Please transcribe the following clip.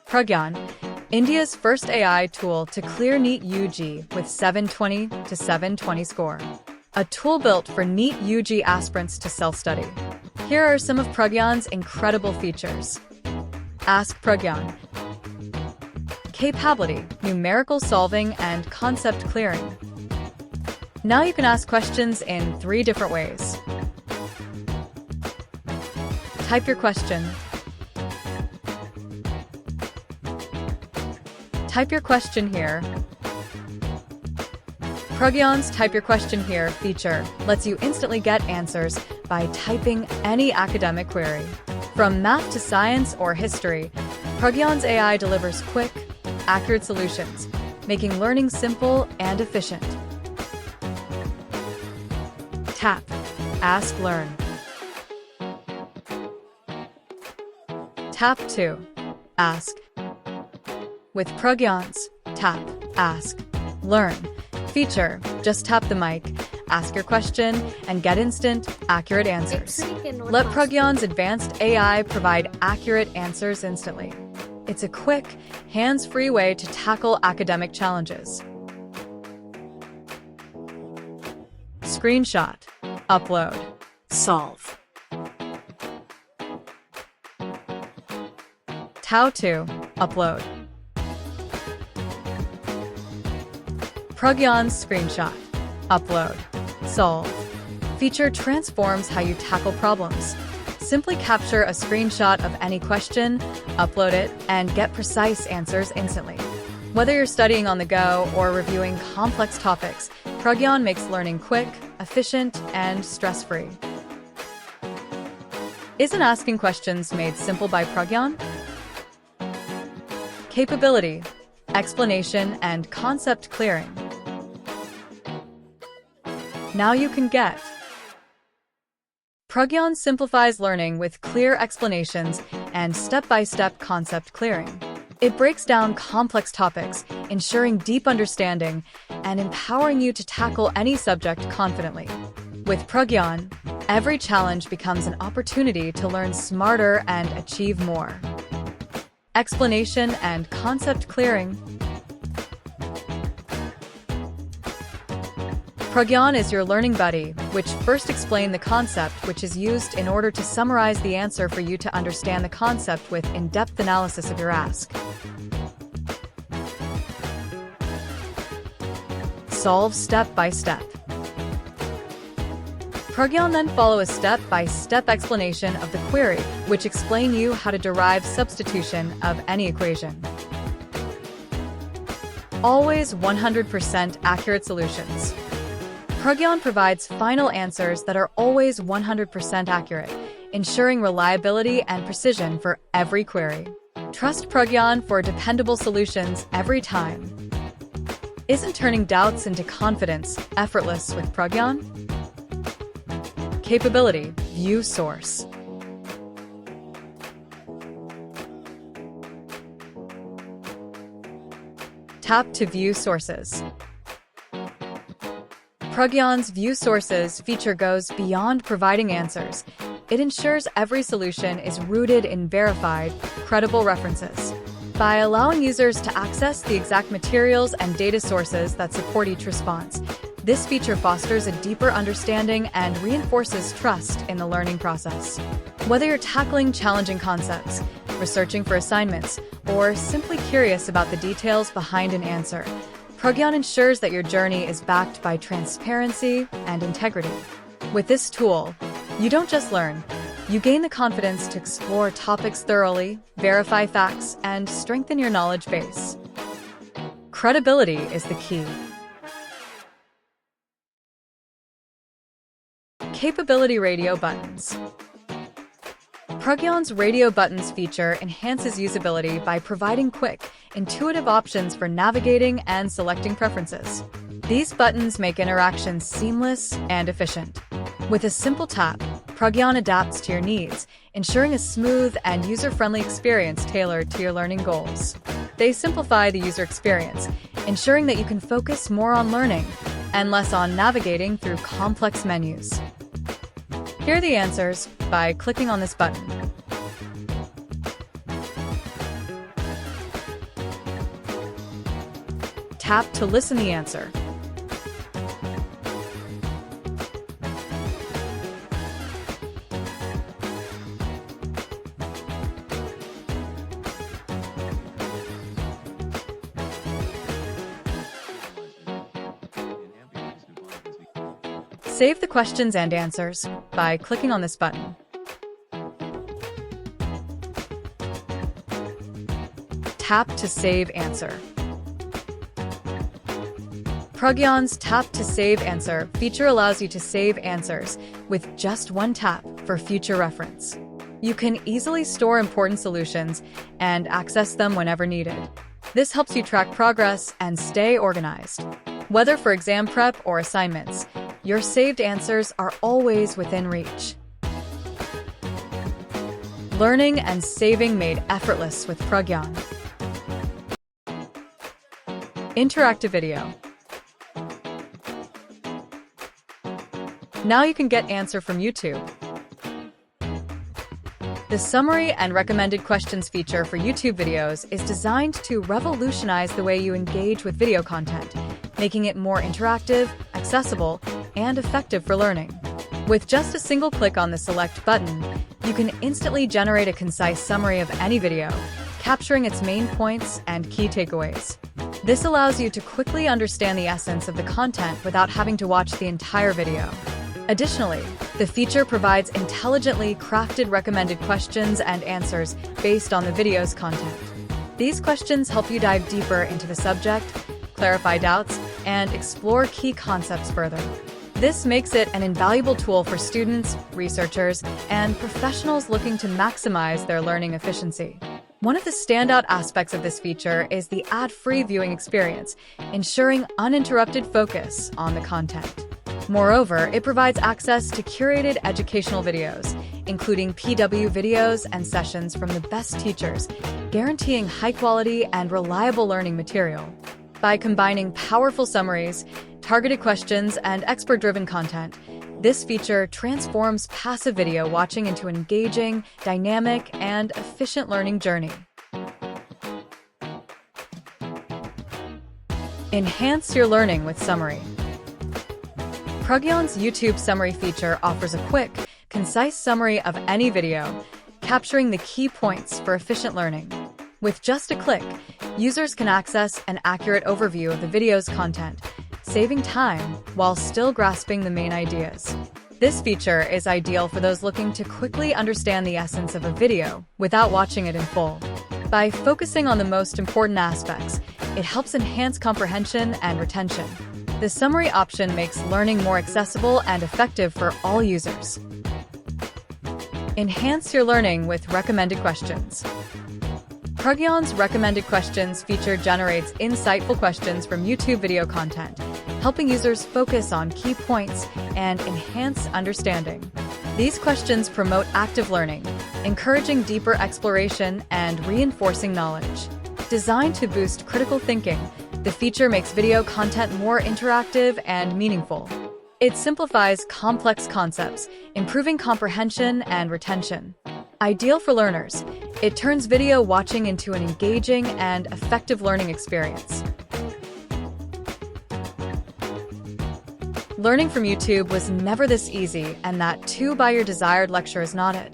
Pragyan, India's first AI tool to clear NEET UG with 720 to 720 score. A tool built for NEET UG aspirants to self-study. Here are some of Pragyan's incredible features. Ask Pragyan. Capability, numerical solving, and concept clearing. Now you can ask questions in 3 different ways. Type your question. Type your question here. Pragyan's Type Your Question Here feature lets you instantly get answers by typing any academic query. From math to science or history, Pragyan's AI delivers quick, accurate solutions, making learning simple and efficient. Tap, Ask, Learn. Tap 2. Ask. With Pragyan's Tap, Ask, Learn feature, just tap the mic, ask your question, and get instant, accurate answers. Let Pragyan's advanced AI provide accurate answers instantly. It's a quick, hands-free way to tackle academic challenges. Screenshot, upload, solve. How to upload. Pragyan's Screenshot, Upload, Solve feature transforms how you tackle problems. Simply capture a screenshot of any question, upload it, and get precise answers instantly. Whether you're studying on the go or reviewing complex topics, Pragyan makes learning quick, efficient, and stress-free. Isn't asking questions made simple by Pragyan? Capability, explanation, and concept clearing. Now you can get. Pragyan simplifies learning with clear explanations and step-by-step concept clearing. It breaks down complex topics, ensuring deep understanding and empowering you to tackle any subject confidently. With Pragyan, every challenge becomes an opportunity to learn smarter and achieve more. Explanation and concept clearing. Pragyan is your learning buddy, which first explains the concept, which is used in order to summarize the answer for you to understand the concept with in-depth analysis of your ask. Solve step by step. Pragyan then follow a step-by-step explanation of the query, which explain you how to derive substitution of any equation. Always 100% accurate solutions. Pragyan provides final answers that are always 100% accurate, ensuring reliability and precision for every query. Trust Pragyan for dependable solutions every time. Isn't turning doubts into confidence effortless with Pragyan? Capability, View Source. Tap to view sources. Pragyan's View Sources feature goes beyond providing answers. It ensures every solution is rooted in verified, credible references. By allowing users to access the exact materials and data sources that support each response, this feature fosters a deeper understanding and reinforces trust in the learning process. Whether you're tackling challenging concepts, researching for assignments, or simply curious about the details behind an answer, Pragyan ensures that your journey is backed by transparency and integrity. With this tool, you don't just learn, you gain the confidence to explore topics thoroughly, verify facts, and strengthen your knowledge base. Credibility is the key. Capability Radio Buttons. Pragyan's Radio Buttons feature enhances usability by providing quick, intuitive options for navigating and selecting preferences. These buttons make interactions seamless and efficient. With a simple tap, Pragyan adapts to your needs, ensuring a smooth and user-friendly experience tailored to your learning goals. They simplify the user experience, ensuring that you can focus more on learning and less on navigating through complex menus. Here are the answers by clicking on this button. Tap to listen the answer. Save the questions and answers by clicking on this button. Tap to save answer. Pragyan's Tap to Save Answer feature allows you to save answers with just one tap for future reference. You can easily store important solutions and access them whenever needed. This helps you track progress and stay organized. Whether for exam prep or assignments, your saved answers are always within reach. Learning and saving made effortless with Pragyan. Interactive video. Now you can get answer from YouTube. The Summary and Recommended Questions feature for YouTube videos is designed to revolutionize the way you engage with video content, making it more interactive, accessible, and effective for learning. With just a single click on the Select button, you can instantly generate a concise summary of any video, capturing its main points and key takeaways. This allows you to quickly understand the essence of the content without having to watch the entire video. Additionally, the feature provides intelligently crafted recommended questions and answers based on the video's content. These questions help you dive deeper into the subject, clarify doubts, and explore key concepts further. This makes it an invaluable tool for students, researchers, and professionals looking to maximize their learning efficiency. One of the standout aspects of this feature is the ad-free viewing experience, ensuring uninterrupted focus on the content. Moreover, it provides access to curated educational videos, including PW videos and sessions from the best teachers, guaranteeing high-quality and reliable learning material. By combining powerful summaries, targeted questions, and expert-driven content, this feature transforms passive video watching into an engaging, dynamic, and efficient learning journey. Enhance your learning with Summary. Pragyan's YouTube Summary feature offers a quick, concise summary of any video, capturing the key points for efficient learning. With just a click, users can access an accurate overview of the video's content, saving time while still grasping the main ideas. This feature is ideal for those looking to quickly understand the essence of a video without watching it in full. By focusing on the most important aspects, it helps enhance comprehension and retention. The summary option makes learning more accessible and effective for all users. Enhance your learning with recommended questions. Pragyan's Recommended Questions feature generates insightful questions from YouTube video content, helping users focus on key points and enhance understanding. These questions promote active learning, encouraging deeper exploration and reinforcing knowledge. Designed to boost critical thinking, the feature makes video content more interactive and meaningful. It simplifies complex concepts, improving comprehension and retention. Ideal for learners, it turns video watching into an engaging and effective learning experience. Learning from YouTube was never this easy, and that too by your desired lecture is not it.